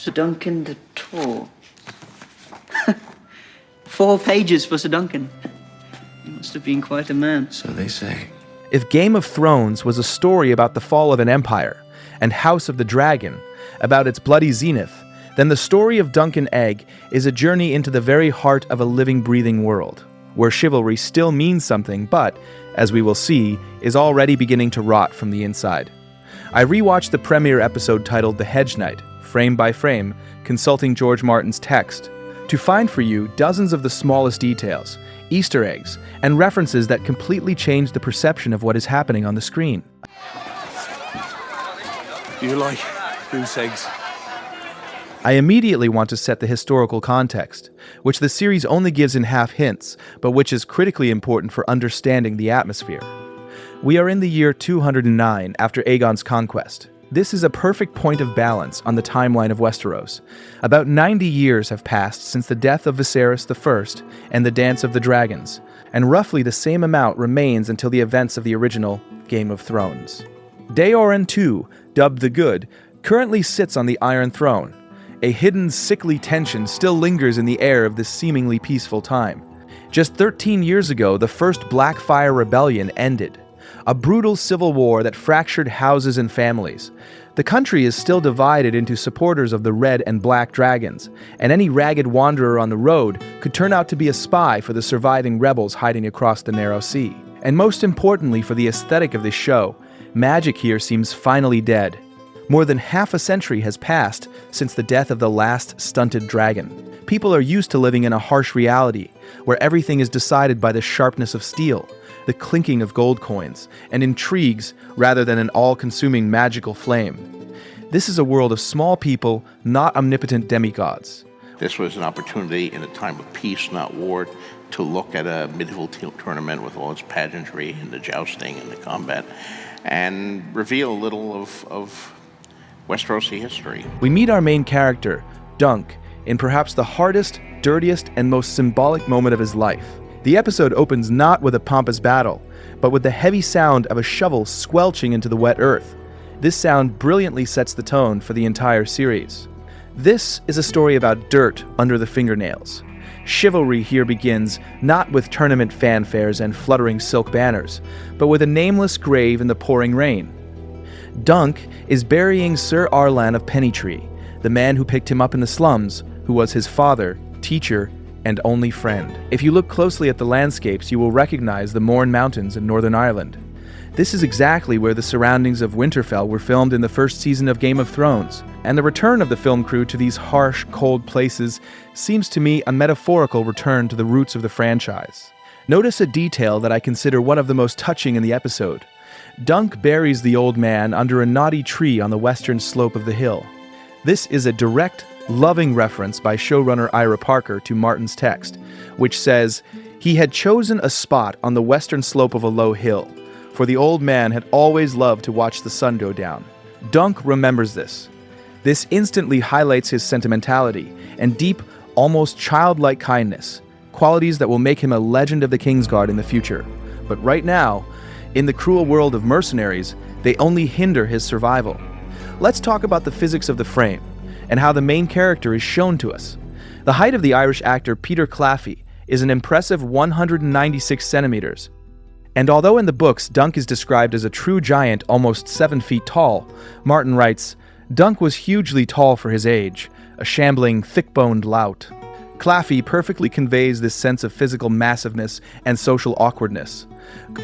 Sir Duncan the Tall. 4 pages for Sir Duncan. He must have been quite a man. So they say. If Game of Thrones was a story about the fall of an empire, and House of the Dragon about its bloody zenith, then the story of Duncan Egg is a journey into the very heart of a living, breathing world, where chivalry still means something, but, as we will see, is already beginning to rot from the inside. I rewatched the premiere episode titled The Hedge Knight, frame by frame, consulting George Martin's text, to find for you dozens of the smallest details, Easter eggs, and references that completely change the perception of what is happening on the screen. Do you like goose eggs? I immediately want to set the historical context, which the series only gives in half hints, but which is critically important for understanding the atmosphere. We are in the year 209 after Aegon's conquest. This is a perfect point of balance on the timeline of Westeros. About 90 years have passed since the death of Viserys I and the Dance of the Dragons, and roughly the same amount remains until the events of the original Game of Thrones. Daoran II, dubbed the Good, currently sits on the Iron Throne. A hidden, sickly tension still lingers in the air of this seemingly peaceful time. Just 13 years ago, the first Blackfire Rebellion ended. A brutal civil war that fractured houses and families. The country is still divided into supporters of the Red and Black Dragons, and any ragged wanderer on the road could turn out to be a spy for the surviving rebels hiding across the narrow sea. And most importantly for the aesthetic of this show, magic here seems finally dead. More than half a century has passed since the death of the last stunted dragon. People are used to living in a harsh reality, where everything is decided by the sharpness of steel, the clinking of gold coins, and intrigues rather than an all-consuming magical flame. This is a world of small people, not omnipotent demigods. This was an opportunity in a time of peace, not war, to look at a medieval tournament with all its pageantry and the jousting and the combat, and reveal a little of Westerosi history. We meet our main character, Dunk, in perhaps the hardest, dirtiest, and most symbolic moment of his life. The episode opens not with a pompous battle, but with the heavy sound of a shovel squelching into the wet earth. This sound brilliantly sets the tone for the entire series. This is a story about dirt under the fingernails. Chivalry here begins not with tournament fanfares and fluttering silk banners, but with a nameless grave in the pouring rain. Dunk is burying Sir Arlan of Pennytree, the man who picked him up in the slums, who was his father, teacher, and only friend. If you look closely at the landscapes, you will recognize the Mourne Mountains in Northern Ireland. This is exactly where the surroundings of Winterfell were filmed in the first season of Game of Thrones, and the return of the film crew to these harsh, cold places seems to me a metaphorical return to the roots of the franchise. Notice a detail that I consider one of the most touching in the episode. Dunk buries the old man under a knotty tree on the western slope of the hill. This is a direct, loving reference by showrunner Ira Parker to Martin's text, which says, "He had chosen a spot on the western slope of a low hill, for the old man had always loved to watch the sun go down." Dunk remembers this. This instantly highlights his sentimentality and deep, almost childlike kindness, qualities that will make him a legend of the Kingsguard in the future. But right now, in the cruel world of mercenaries, they only hinder his survival. Let's talk about the physics of the frame, and how the main character is shown to us. The height of the Irish actor Peter Claffey is an impressive 196 centimeters. And although in the books Dunk is described as a true giant almost 7 feet tall, Martin writes, "Dunk was hugely tall for his age, a shambling, thick-boned lout." Claffey perfectly conveys this sense of physical massiveness and social awkwardness.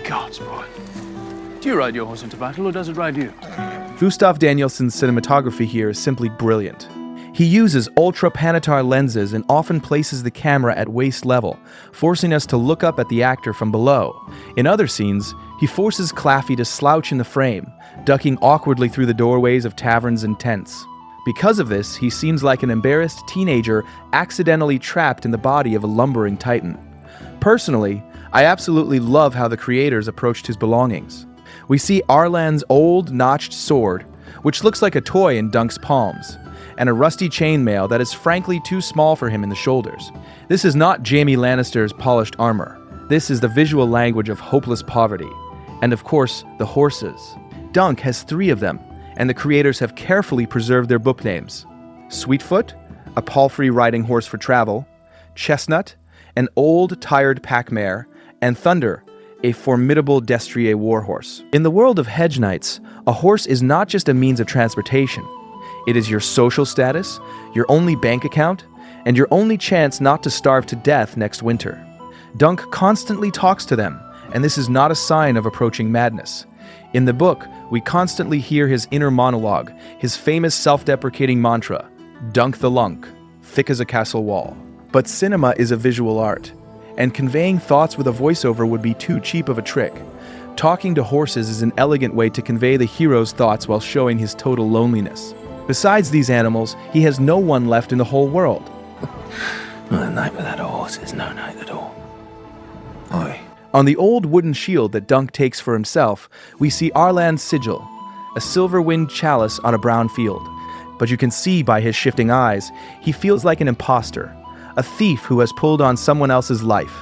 Gods, boy. Do you ride your horse into battle, or does it ride you? Gustav Danielson's cinematography here is simply brilliant. He uses ultra-panatar lenses and often places the camera at waist level, forcing us to look up at the actor from below. In other scenes, he forces Claffey to slouch in the frame, ducking awkwardly through the doorways of taverns and tents. Because of this, he seems like an embarrassed teenager accidentally trapped in the body of a lumbering titan. Personally, I absolutely love how the creators approached his belongings. We see Arlan's old, notched sword, which looks like a toy in Dunk's palms, and a rusty chainmail that is frankly too small for him in the shoulders. This is not Jaime Lannister's polished armor. This is the visual language of hopeless poverty. And of course, the horses. Dunk has 3 of them, and the creators have carefully preserved their book names. Sweetfoot, a palfrey riding horse for travel, Chestnut, an old, tired pack mare, and Thunder, a formidable destrier warhorse. In the world of hedge knights, a horse is not just a means of transportation. It is your social status, your only bank account, and your only chance not to starve to death next winter. Dunk constantly talks to them, and this is not a sign of approaching madness. In the book, we constantly hear his inner monologue, his famous self-deprecating mantra, "Dunk the lunk, thick as a castle wall." But cinema is a visual art, and conveying thoughts with a voiceover would be too cheap of a trick. Talking to horses is an elegant way to convey the hero's thoughts while showing his total loneliness. Besides these animals, he has no one left in the whole world. Well, a night without a horse is no night at all. Aye. On the old wooden shield that Dunk takes for himself, we see Arlan's sigil, a silver-winged chalice on a brown field. But you can see by his shifting eyes, he feels like an imposter, a thief who has pulled on someone else's life.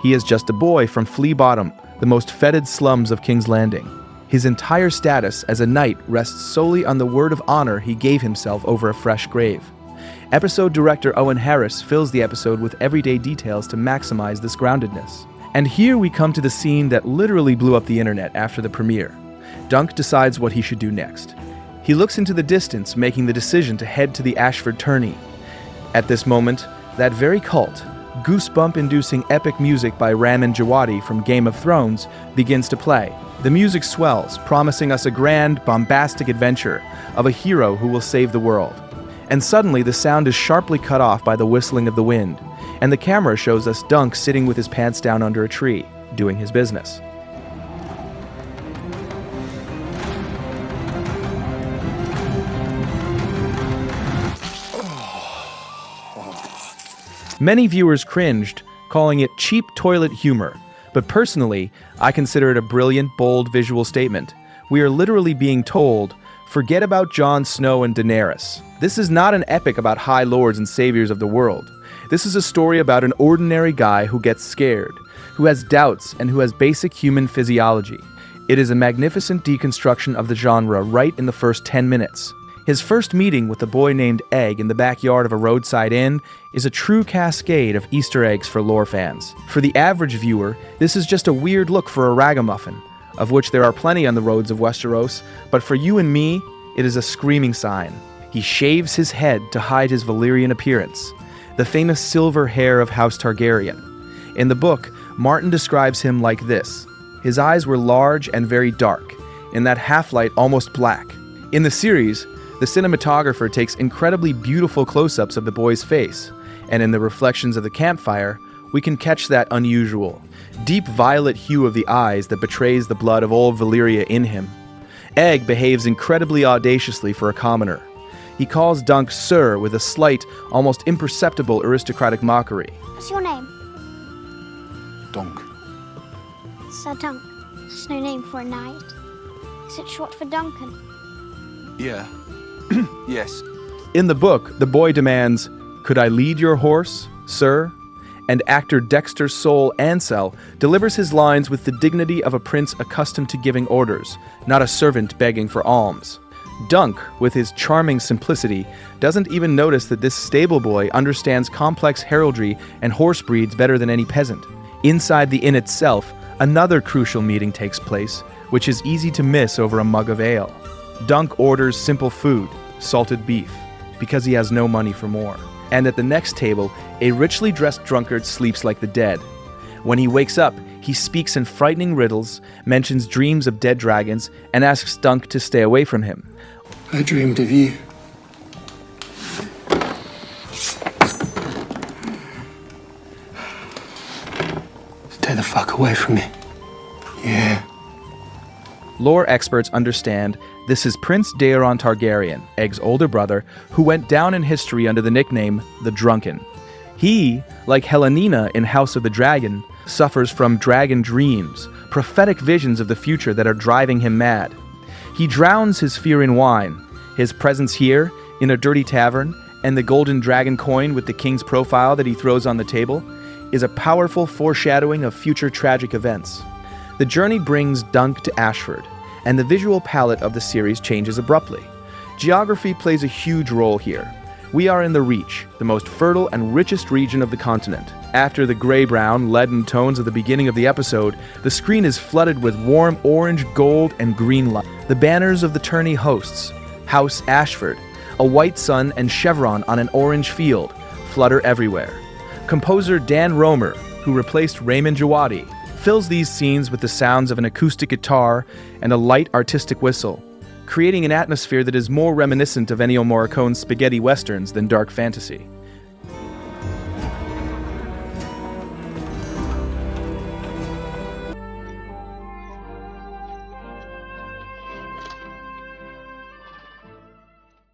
He is just a boy from Flea Bottom, the most fetid slums of King's Landing. His entire status as a knight rests solely on the word of honor he gave himself over a fresh grave. Episode director Owen Harris fills the episode with everyday details to maximize this groundedness. And here we come to the scene that literally blew up the internet after the premiere. Dunk decides what he should do next. He looks into the distance, making the decision to head to the Ashford tourney. At this moment, that very cult, goosebump-inducing epic music by Ramin Djawadi from Game of Thrones begins to play. The music swells, promising us a grand, bombastic adventure of a hero who will save the world. And suddenly the sound is sharply cut off by the whistling of the wind, and the camera shows us Dunk sitting with his pants down under a tree, doing his business. Many viewers cringed, calling it cheap toilet humor, but personally, I consider it a brilliant, bold visual statement. We are literally being told, forget about Jon Snow and Daenerys. This is not an epic about high lords and saviors of the world. This is a story about an ordinary guy who gets scared, who has doubts, and who has basic human physiology. It is a magnificent deconstruction of the genre right in the first 10 minutes. His first meeting with a boy named Egg in the backyard of a roadside inn is a true cascade of Easter eggs for lore fans. For the average viewer, this is just a weird look for a ragamuffin, of which there are plenty on the roads of Westeros, but for you and me, it is a screaming sign. He shaves his head to hide his Valyrian appearance, the famous silver hair of House Targaryen. In the book, Martin describes him like this. His eyes were large and very dark, in that half-light almost black. In the series, the cinematographer takes incredibly beautiful close-ups of the boy's face, and in the reflections of the campfire, we can catch that unusual, deep violet hue of the eyes that betrays the blood of old Valyria in him. Egg behaves incredibly audaciously for a commoner. He calls Dunk Sir with a slight, almost imperceptible aristocratic mockery. What's your name? Dunk. Sir Dunk. That's no name for a knight. Is it short for Duncan? Yeah. Yes. In the book, the boy demands, "Could I lead your horse, sir?" And actor Dexter Soul Ansell delivers his lines with the dignity of a prince accustomed to giving orders, not a servant begging for alms. Dunk, with his charming simplicity, doesn't even notice that this stable boy understands complex heraldry and horse breeds better than any peasant. Inside the inn itself, another crucial meeting takes place, which is easy to miss over a mug of ale. Dunk orders simple food, salted beef, because he has no money for more. And at the next table, a richly dressed drunkard sleeps like the dead. When he wakes up, he speaks in frightening riddles, mentions dreams of dead dragons, and asks Dunk to stay away from him. I dreamed of you. Stay the fuck away from me. Yeah. Lore experts understand this is Prince Daeron Targaryen, Egg's older brother, who went down in history under the nickname the Drunken. He, like Helena in House of the Dragon, suffers from dragon dreams, prophetic visions of the future that are driving him mad. He drowns his fear in wine. His presence here, in a dirty tavern, and the golden dragon coin with the king's profile that he throws on the table, is a powerful foreshadowing of future tragic events. The journey brings Dunk to Ashford, and the visual palette of the series changes abruptly. Geography plays a huge role here. We are in the Reach, the most fertile and richest region of the continent. After the gray-brown, leaden tones of the beginning of the episode, the screen is flooded with warm orange, gold, and green light. The banners of the tourney hosts, House Ashford, a white sun and chevron on an orange field, flutter everywhere. Composer Dan Romer, who replaced Raymond Djawadi, fills these scenes with the sounds of an acoustic guitar and a light artistic whistle, creating an atmosphere that is more reminiscent of Ennio Morricone's spaghetti westerns than dark fantasy.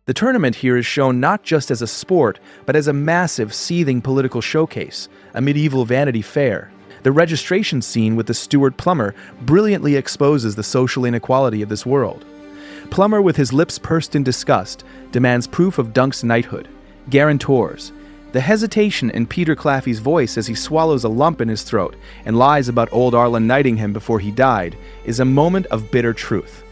The tournament here is shown not just as a sport, but as a massive, seething political showcase, a medieval Vanity Fair. The registration scene with the steward Plummer brilliantly exposes the social inequality of this world. Plummer, with his lips pursed in disgust, demands proof of Dunk's knighthood. Guarantors. The hesitation in Peter Claffey's voice as he swallows a lump in his throat and lies about old Arlen knighting him before he died is a moment of bitter truth.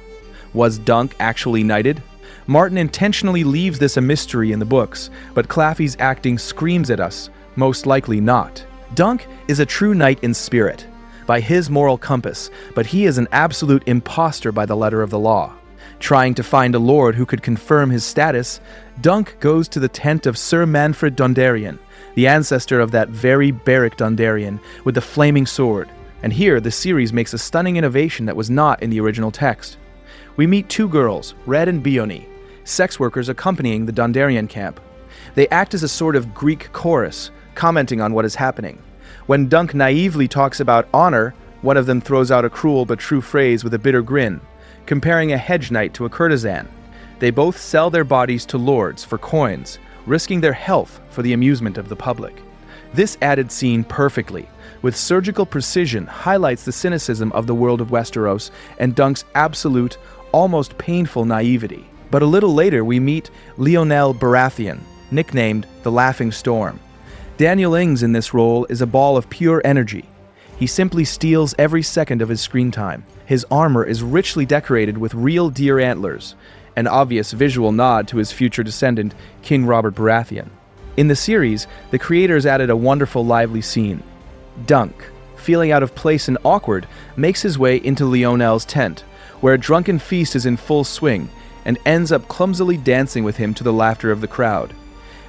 Was Dunk actually knighted? Martin intentionally leaves this a mystery in the books, but Claffey's acting screams at us, most likely not. Dunk is a true knight in spirit, by his moral compass, but he is an absolute imposter by the letter of the law. Trying to find a lord who could confirm his status, Dunk goes to the tent of Sir Manfred Dondarrion, the ancestor of that very Beric Dondarrion with the flaming sword, and here the series makes a stunning innovation that was not in the original text. We meet two girls, Red and Beone, sex workers accompanying the Dondarrion camp. They act as a sort of Greek chorus, commenting on what is happening. When Dunk naively talks about honor, one of them throws out a cruel but true phrase with a bitter grin, comparing a hedge knight to a courtesan. They both sell their bodies to lords for coins, risking their health for the amusement of the public. This added scene perfectly, with surgical precision, highlights the cynicism of the world of Westeros and Dunk's absolute, almost painful naivety. But a little later we meet Lionel Baratheon, nicknamed the Laughing Storm. Daniel Ings in this role is a ball of pure energy. He simply steals every second of his screen time. His armor is richly decorated with real deer antlers, an obvious visual nod to his future descendant, King Robert Baratheon. In the series, the creators added a wonderful lively scene. Dunk, feeling out of place and awkward, makes his way into Lionel's tent, where a drunken feast is in full swing, and ends up clumsily dancing with him to the laughter of the crowd.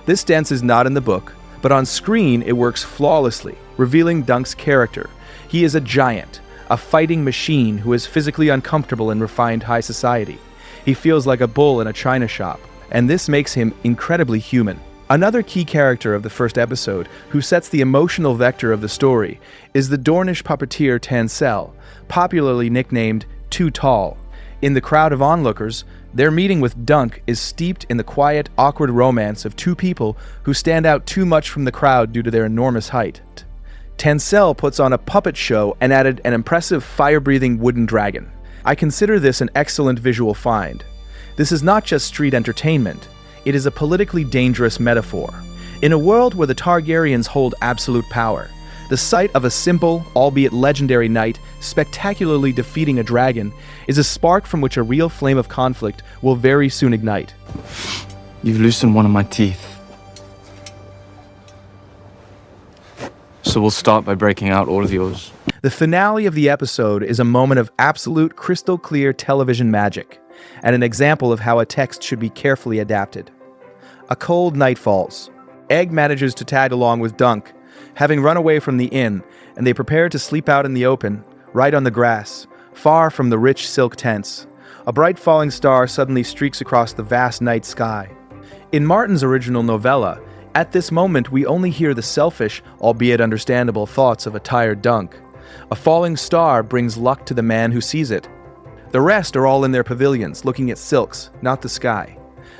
This dance is not in the book, but on screen it works flawlessly, revealing Dunk's character. He is a giant, a fighting machine who is physically uncomfortable in refined high society. He feels like a bull in a china shop, and this makes him incredibly human. Another key character of the first episode, who sets the emotional vector of the story, is the Dornish puppeteer Tanselle, popularly nicknamed Too Tall. In the crowd of onlookers, their meeting with Dunk is steeped in the quiet, awkward romance of two people who stand out too much from the crowd due to their enormous height. Tanselle puts on a puppet show and added an impressive fire-breathing wooden dragon. I consider this an excellent visual find. This is not just street entertainment, it is a politically dangerous metaphor. In a world where the Targaryens hold absolute power, the sight of a simple, albeit legendary knight spectacularly defeating a dragon is a spark from which a real flame of conflict will very soon ignite. You've loosened one of my teeth. So we'll start by breaking out all of yours. The finale of the episode is a moment of absolute crystal clear television magic, and an example of how a text should be carefully adapted. A cold night falls. Egg manages to tag along with Dunk, having run away from the inn, and they prepare to sleep out in the open, right on the grass, far from the rich silk tents. A bright falling star suddenly streaks across the vast night sky. In Martin's original novella, at this moment we only hear the selfish, albeit understandable, thoughts of a tired Dunk. A falling star brings luck to the man who sees it. The rest are all in their pavilions, looking at silks, not the sky.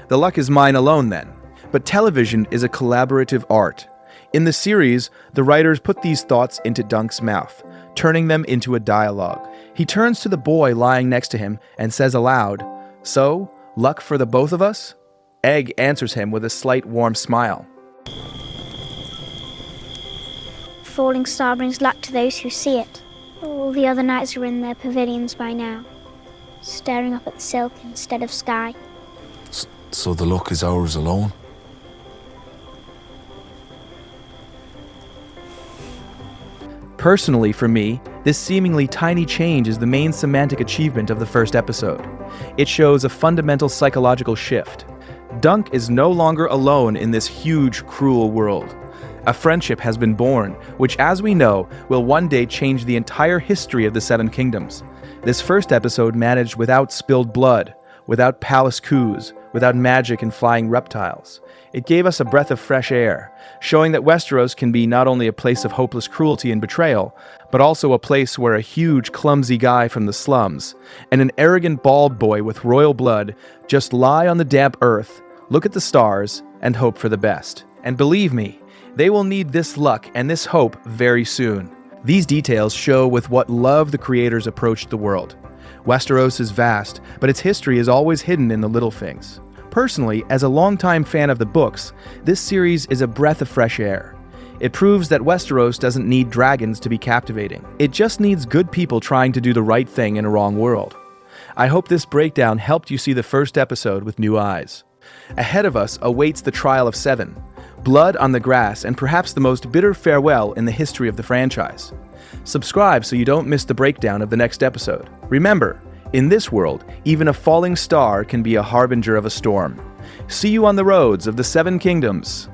The luck is mine alone then. But television is a collaborative art. In the series, the writers put these thoughts into Dunk's mouth, turning them into a dialogue. He turns to the boy lying next to him and says aloud, "So, luck for the both of us?" Egg answers him with a slight warm smile. Falling star brings luck to those who see it. All the other knights are in their pavilions by now, staring up at the silk instead of sky. So the luck is ours alone? Personally, for me, this seemingly tiny change is the main semantic achievement of the first episode. It shows a fundamental psychological shift. Dunk is no longer alone in this huge, cruel world. A friendship has been born, which, as we know, will one day change the entire history of the Seven Kingdoms. This first episode managed without spilled blood, without palace coups, without magic and flying reptiles. It gave us a breath of fresh air, showing that Westeros can be not only a place of hopeless cruelty and betrayal, but also a place where a huge, clumsy guy from the slums and an arrogant bald boy with royal blood just lie on the damp earth, look at the stars, and hope for the best. And believe me, they will need this luck and this hope very soon. These details show with what love the creators approached the world. Westeros is vast, but its history is always hidden in the little things. Personally, as a longtime fan of the books, this series is a breath of fresh air. It proves that Westeros doesn't need dragons to be captivating. It just needs good people trying to do the right thing in a wrong world. I hope this breakdown helped you see the first episode with new eyes. Ahead of us awaits the Trial of Seven, blood on the grass, and perhaps the most bitter farewell in the history of the franchise. Subscribe so you don't miss the breakdown of the next episode. Remember, in this world, even a falling star can be a harbinger of a storm. See you on the roads of the Seven Kingdoms.